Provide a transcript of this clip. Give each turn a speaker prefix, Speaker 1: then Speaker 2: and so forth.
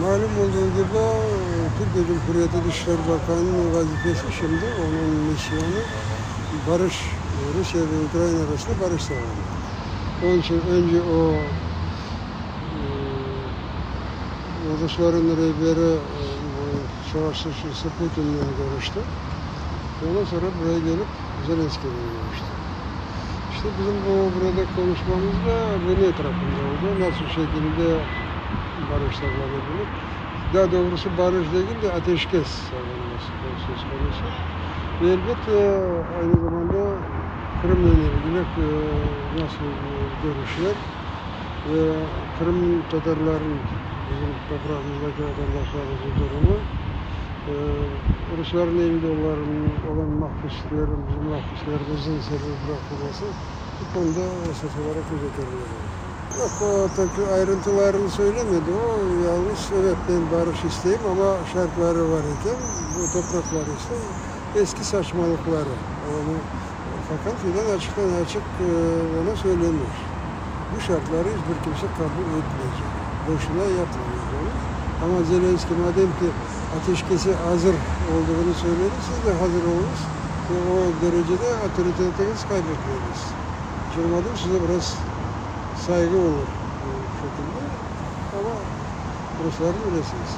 Speaker 1: Malum olduğu gibi Türkiye Cumhuriyeti Dışişleri Bakanı'nın vazifesi şimdi onun misyonu barış, Rusya ve Ukrayna arasında barış sağlamak. Onun için önce Rusların rehberi savaş suçlusu Putin'le görüştü. Ondan sonra buraya gelip Zelenski'yle görüştü. İşte bizim burada konuşmamız da bunun etrafında oldu. Nasıl şekilde barış sağlanabilir? Daha doğrusu barış değil de ateşkes sağlanması söz konusu. Ve elbette aynı zamanda Kırım'la ilgili nasıl görüşler ve Kırım Tatarların bizim toprağımızdaki vatandaşlarımızın durumu, Rusların elinde olan mahpusların, bizim mahpuslarımızın sebebi bırakılması bu konuda esas olarak gözetiliyor. Yok, o tabii ayrıntılarını söylemedi. O yalnız evet ben barış isteyeyim ama şartları var iken bu topraklar işte eski saçmalıkları. Onu, fakat filan açıktan açık ona söylemiyor. Bu şartları hiçbir kimse kabul etmeyecek. Boşuna yapmayacak onu. Ama Zelenski madem ki ateşkesi hazır olduğunu söyledi, siz de hazır olunuz ve o derecede otoritenizi kaybetmeyiniz. Şimdi madem size biraz saygı olur bu şekilde ama Rusların öylesiniz.